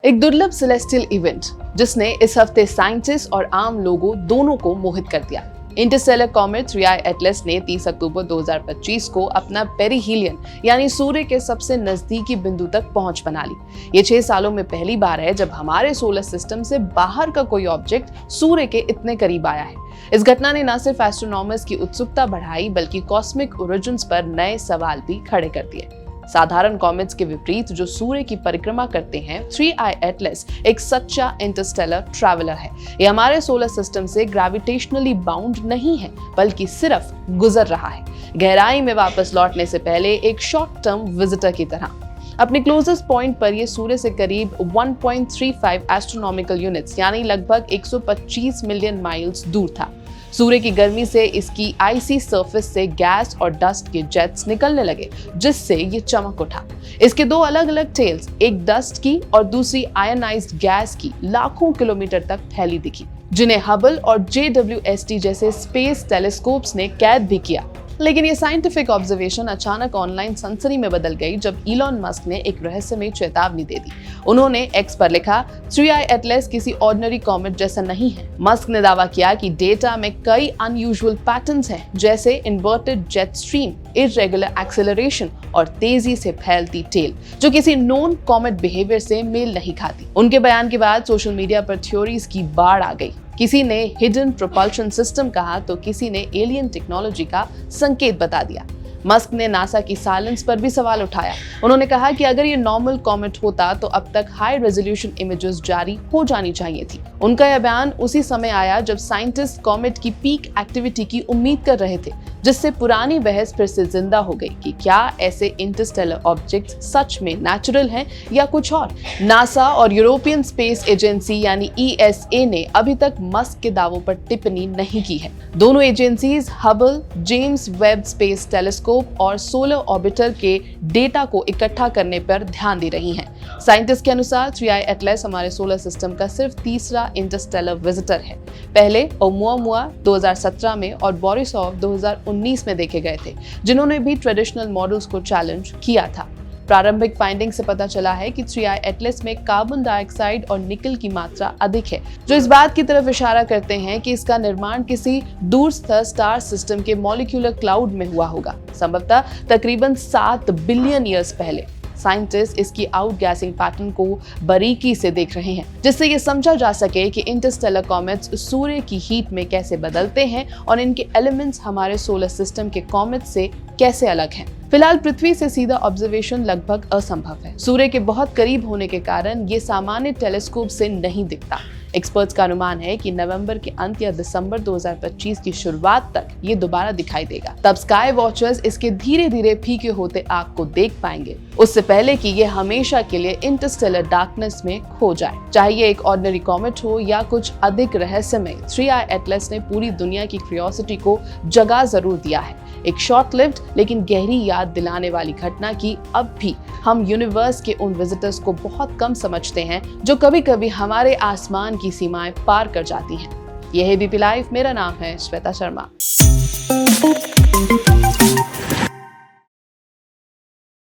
एक दुर्लभ celestial event जिसने इस हफ्ते साइंटिस्ट और आम लोगों दोनों को मोहित कर दिया। इंटरस्टेलर कॉमेट 3i एटलस ने 30 अक्टूबर 2025 को अपना पेरिहीलियन यानी सूर्य के सबसे नजदीकी बिंदु तक पहुंच बना ली। ये 6 सालों में पहली बार है जब हमारे सोलर सिस्टम से बाहर का कोई ऑब्जेक्ट सूर्य के इतने करीब आया है। इस घटना ने न सिर्फ एस्ट्रोनॉमर्स की उत्सुकता बढ़ाई बल्कि कॉस्मिक ओरिजिन्स पर नए सवाल भी खड़े कर दिए। साधारण कॉमेट्स के विपरीत जो सूर्य की परिक्रमा करते हैं, 3i एटलस एक सच्चा इंटरस्टेलर ट्रैवलर है। ये हमारे सोलर सिस्टम से ग्रेविटेशनली बाउंड नहीं है बल्कि सिर्फ गुजर रहा है, गहराई में वापस लौटने से पहले एक शॉर्ट टर्म विजिटर की तरह। अपने क्लोजेस्ट पॉइंट पर यह सूर्य से करीब 1.35 एस्ट्रोनॉमिकल यूनिट्स यानी लगभग 125 मिलियन माइल्स दूर था। सूर्य की गर्मी से इसकी आइसी सरफेस से गैस और डस्ट के जेट्स निकलने लगे, जिससे ये चमक उठा। इसके 2 अलग अलग टेल्स, एक डस्ट की और दूसरी आयनाइज्ड गैस की, लाखों किलोमीटर तक फैली दिखी, जिन्हें हबल और JWST जैसे स्पेस टेलीस्कोप्स ने कैद भी किया। लेकिन ये साइंटिफिक ऑब्जर्वेशन अचानक ऑनलाइन सनसनी में बदल गई जब इलॉन मस्क ने एक रहस्यमय चेतावनी दे दी। उन्होंने एक्स पर लिखा, 3i एटलस किसी ऑर्डिनरी कॉमेट जैसा नहीं है। मस्क ने दावा किया कि डेटा में कई अनयूजुअल पैटर्न्स हैं, जैसे inverted jet stream, irregular acceleration और तेजी से फैलती टेल, जो किसी नोन कॉमेट बिहेवियर से मेल नहीं खाती। उनके बयान के बाद सोशल मीडिया पर थ्योरीज की बाढ़ आ गई। किसी ने हिडन प्रोपल्शन सिस्टम कहा तो किसी ने एलियन टेक्नोलॉजी का संकेत बता दिया। मस्क ने नासा की साइलेंस पर भी सवाल उठाया। उन्होंने कहा कि अगर ये नॉर्मल कॉमेट होता तो अब तक हाई रेजोल्यूशन इमेजेस जारी हो जानी चाहिए थी। उनका यह बयान उसी समय आया जब साइंटिस्ट कॉमेट की पीक एक्टिविटी की उम्मीद कर रहे थे, जिससे पुरानी बहस फिर से जिंदा हो गई कि क्या ऐसे इंटरस्टेलर ऑब्जेक्ट्स सच में नेचुरल हैं या कुछ और। नासा और यूरोपियन स्पेस एजेंसी यानी ESA ने अभी तक मस्क के दावों पर टिप्पणी नहीं की है। दोनों agencies Hubble, James Webb space telescope और सोलर ऑर्बिटर के डेटा को इकट्ठा करने पर ध्यान दे रही हैं। साइंटिस्ट के अनुसार 3i एटलस हमारे सोलर सिस्टम का सिर्फ तीसरा इंटरस्टेलर विजिटर है। पहले ओमुआमुआ 2017 में और बोरिसोव 2019 में देखे गए थे, जिन्होंने भी ट्रेडिशनल मॉडल्स को चैलेंज किया था। प्रारंभिक फाइंडिंग से पता चला है कि 3i एटलस में कार्बन डाइऑक्साइड और निकल की मात्रा अधिक है, जो इस बात की तरफ इशारा करते हैं कि इसका निर्माण किसी दूरस्थ स्टार सिस्टम के मॉलिक्यूलर क्लाउड में हुआ होगा, संभवतः तकरीबन 7 बिलियन ईयर्स पहले। साइंटिस्ट इसकी आउटगैसिंग पैटर्न को बारीकी से देख रहे हैं, जिससे ये समझा जा सके कि इंटरस्टेलर कॉमेट्स सूर्य की हीट में कैसे बदलते हैं और इनके एलिमेंट्स हमारे सोलर सिस्टम के कॉमेट्स से कैसे अलग हैं। फिलहाल पृथ्वी से सीधा ऑब्जर्वेशन लगभग असंभव है। सूर्य के बहुत करीब होने के कारण ये सामान्य टेलीस्कोप से नहीं दिखता। एक्सपर्ट्स का अनुमान है कि नवंबर के अंत या दिसंबर 2025 की शुरुआत तक ये दोबारा दिखाई देगा। तब स्काई वॉचर्स इसके धीरे धीरे फीके होते आग को देख पाएंगे, उससे पहले कि ये हमेशा के लिए इंटरस्टेलर डार्कनेस में खो जाए। चाहे ये एक ऑर्डिनरी कॉमेट हो या कुछ अधिक रहस्यमय, 3i एटलस ने पूरी दुनिया की क्यूरियोसिटी को जगा जरूर दिया है। एक शॉर्ट लिव्ड लेकिन गहरी याद दिलाने वाली घटना की अब भी हम यूनिवर्स के उन विजिटर्स को बहुत कम समझते हैं, जो कभी कभी हमारे आसमान की सीमाएं पार कर जाती हैं। यह है ABP लाइव। मेरा नाम है श्वेता शर्मा।